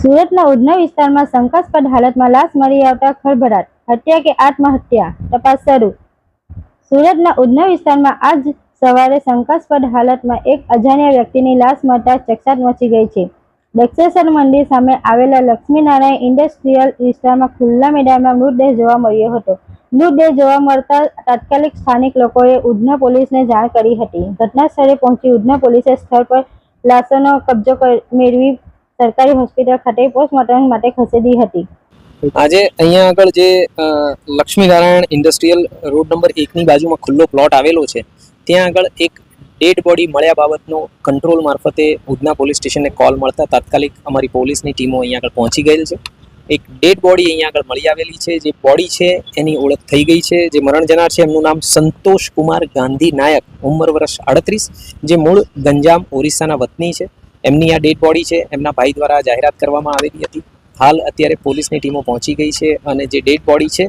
સુરતના ઉધના વિસ્તારમાં શંકાસ્પદ હાલતમાં લાશ મળી આવતા ખળભળાટ, હત્યા કે આત્મહત્યા? તપાસ શરૂ. સુરતના ઉધના વિસ્તારમાં આજ સવારે શંકાસ્પદ હાલતમાં એક અજાણ્યા વ્યક્તિની લાશ મળતા ચકચાર મચી ગઈ છે. દક્ષેશ્વર મંદિર સામે આવેલા લક્ષ્મીનારાયણ ઇન્ડસ્ટ્રીયલ વિસ્તારમાં ખુલ્લા મેદાનમાં મૃતદેહ જોવા મળ્યો હતો. મૃતદેહ જોવા મળતા તાત્કાલિક સ્થાનિક લોકોએ ઉધના પોલીસને જાણ કરી હતી. ઘટના સ્થળે પહોંચી ઉધના પોલીસે સ્થળ પર લાશોનો કબજો મેળવી સરકારી હોસ્પિટલ ખાતે પોસ્ટમોર્ટમ માટે ખસેડી હતી. આજે અહીંયા આગળ જે લક્ષ્મીનારાયણ ઇન્ડસ્ટ્રીયલ રોડ નંબર 1 ની બાજુમાં ખુલ્લો પ્લોટ આવેલો છે, ત્યાં આગળ એક ડેડ બોડી મળ્યા બાબતનો કંટ્રોલ મારફતે ઉધના પોલીસ સ્ટેશનને કોલ મળતા તાત્કાલિક અમારી પોલીસની ટીમો અહીંયા આગળ પહોંચી ગયેલ છે. એક ડેડ બોડી અહીંયા આગળ મળી આવેલી છે. જે બોડી છે એની ઓળખ થઈ ગઈ છે. જે મરણ જનાર છે એમનું નામ સંતોષ કુમાર ગાંધી નાયક, ઉંમર વર્ષ 38, જે મૂળ ગંજામ ઓરિસ્સાના વતની છે. એમની આ ડેડ બોડી છે એમના ભાઈ દ્વારા જાહેરાત કરવામાં આવેલી હતી. હાલ અત્યારે પોલીસની ટીમો પહોંચી ગઈ છે અને જે ડેડ બોડી છે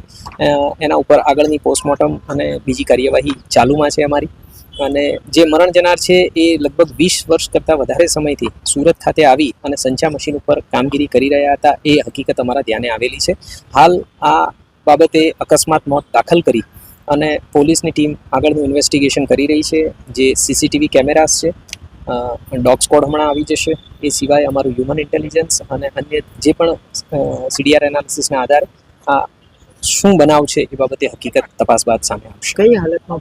એના ઉપર આગળની પોસ્ટમોર્ટમ અને બીજી કાર્યવાહી ચાલુમાં છે અમારી. અને જે મરણ જનાર છે એ લગભગ 20 વર્ષ કરતાં વધારે સમયથી સુરત ખાતે આવી અને સંચા મશીન ઉપર કામગીરી કરી રહ્યા હતા, એ હકીકત અમારા ધ્યાને આવેલી છે. હાલ આ બાબતે અકસ્માત મોત દાખલ કરી અને પોલીસની ટીમ આગળનું ઇન્વેસ્ટિગેશન કરી રહી છે. જે સીસીટીવી કેમેરાસ છે, ડોગ સ્કોડ હમણાં આવી જશે. એ સિવાય અમારું હ્યુમન ઇન્ટેલિજન્સ અને અન્ય જે પણ સીડીઆર એનાલિસિસના આધારે આ શું બનાવ છે એ બાબતે હકીકત તપાસ બાદ સામે આવશે. કઈ હાલતમાં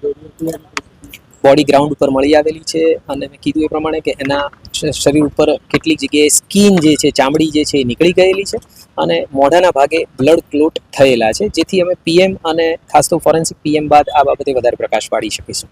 બોડી ગ્રાઉન્ડ ઉપર મળી આવેલી છે અને મેં કીધું એ પ્રમાણે કે એના શરીર ઉપર કેટલીક જગ્યાએ સ્કીન જે છે, ચામડી જે છે એ નીકળી ગયેલી છે અને મોઢાના ભાગે બ્લડ ક્લોટ થયેલા છે, જેથી અમે પીએમ અને ખાસ તો ફોરેન્સિક પીએમ બાદ આ બાબતે વધારે પ્રકાશ પાડી શકીશું.